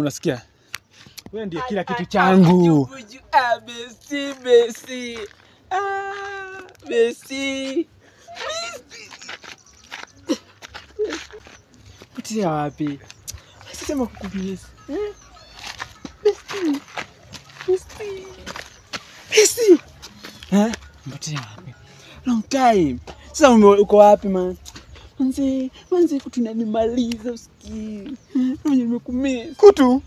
Unasikia? Wewe ndiye kila kitu changu. Messi. Messi. Kutia wapi? Sisema kukubisa. Messi. Mbatia wapi? Long time. Sasa uko wapi man? Manze kutu nanimaliza usikii. Mwenye nimekumia. Kutu?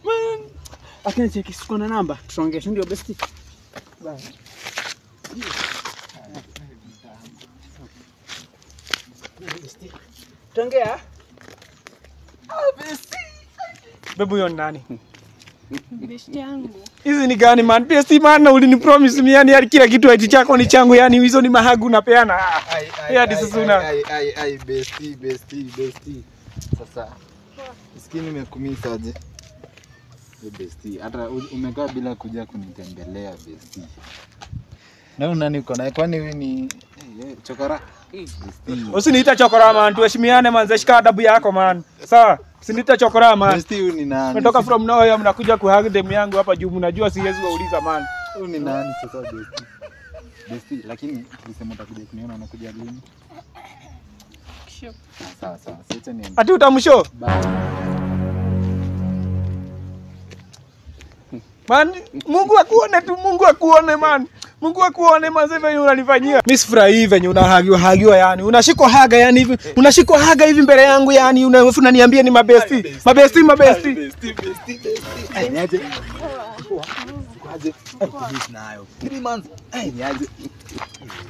Man. Akina cheki siko na namba. Tutaongea ndio besti. Bye. Tongea? Besti. Bebu yon nani? Besti yangu. Hizi ni gani man? Besti man na ulini promise mi yani kila kitu haiti chako ni changu yani hizo ni mahagu napeana. Hadi sasa una besti. Sasa sikini nimekumisa aje? Besti. Hata umekaa bila kuja kunitembelea besti. Na nani uko naye kwani wewe ni chokora? Usiniita chokora man, tuheshimiane man, shika adabu yako man. Sawa? Usiniita chokora man. Besti huyu ni nani? Umetoka from nowhere mnakuja kuhag dem yangu hapa juu mnajua siwezi wauliza man. Huyu ni nani sasa besti? Besti, lakini ulisema utakuja kuniona unakuja lini? Sure. Sawa. Sasa niende. Ati utamshow? Man, Mungu akuone man. Mungu akuone man, sasa venye unanifanyia. Mimi sifurahi venye unahagiwa yani. Unashikwa haga yani hivi. Unashikwa haga hivi mbele yangu yani unaniambia ni mabesti. Mabesti. Niaje? Kwaje? Polisi nayo. 3 months. Niaje?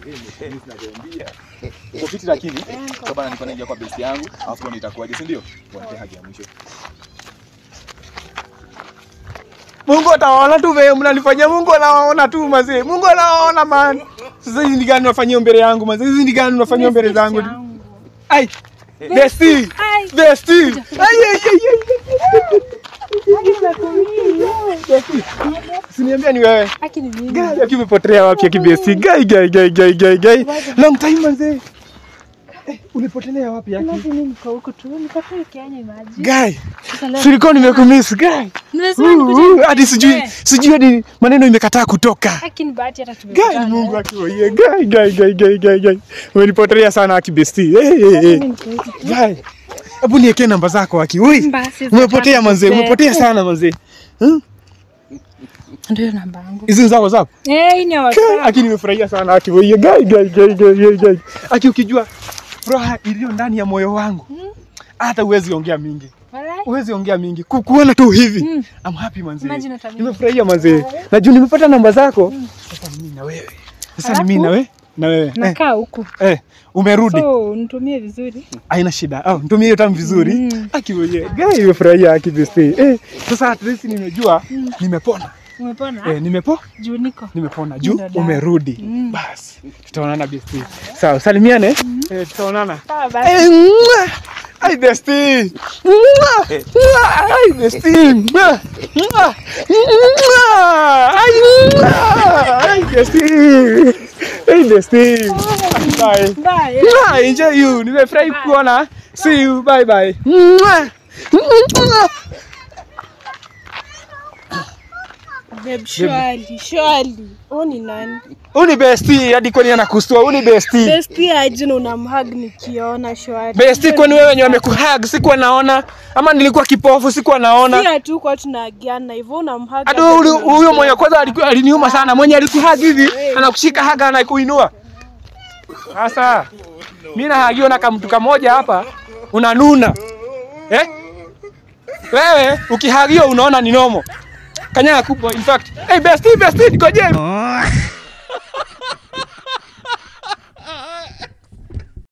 Polisi nakwambia. Uko fiti lakini sababu nilikuwa naingia kwa besti yangu, alafu nitakuaje, si ndio? Tuanze hadi ya mwisho. Mungu ataona tu wewe mnanifanyia, Mungu anaona tu mazee. Mungu anaona man. Sasa hizi ni gani unafanyia mbele yangu mazee? Hizi ni gani unafanyia mbele zangu? Ai. Besti. Siniambia ni wewe. Aki ni mimi. Gai umepotea wapi ya kibesti? Gai. Long time mazee. Ulipotelea wapi yaki? Mimi niko huko tu. Niko Kenya imagine. Gai. Siliko nimekumiss gai. Hadi sijui hadi maneno imekataa kutoka. Aki ni bahati hata tumekutana. Gai Mungu akiwaie. Gai. Umenipotelea sana aki besti. Gai. Hebu niwekee namba zako aki. Oi. Umepotea manze, umepotea sana manze. Ndio namba yangu. Hizi zako zako? Hii ni WhatsApp. Aki nimefurahia sana aki. Oi gai. Aki ukijua furaha iliyo ndani ya moyo wangu. Hata huwezi ongea mingi. Huwezi ongea mingi. Kukuona tu hivi. I'm happy manze. Nimefurahia manze. Najua nimepata namba zako. Sasa mimi na wewe. Na wewe. Nakaa huko. Umerudi. So, nitumie vizuri. Haina shida. Nitumie hiyo tamu vizuri. Aki wewe. Gai nimefurahia aki besti. Sasa at least nimejua nimepona. Umepona? Juu niko. Nimepona juu umerudi. Basi. Tutaonana besti. Sawa, salimiane. Tutaonana. Sawa basi. Ai besti. Ai besti. Ai besti. Bye. Enjoy you. Nimefurahi kuona. See you. Bye. Babe, surely. Oni nani? Uni besti, hadi kwani anakustua. Uni besti. Besti aje na unamhug nikiona surely. Besti kwani wewe wenyewe amekuhug sikuwa naona ama nilikuwa kipofu sikuwa naona. Si tu kwa tunagiana hivyo unamhug. Hadi huyo mwenye kwanza aliniuma sana. Mwenye alikuhug hivi anakushika haga anakuinua. Sasa mimi nahagiwa na kamtu kamoja hapa unanuna. Wewe ukihagiwa unaona ni nomo. Kanya kubwa in fact. Hey besti ngoje.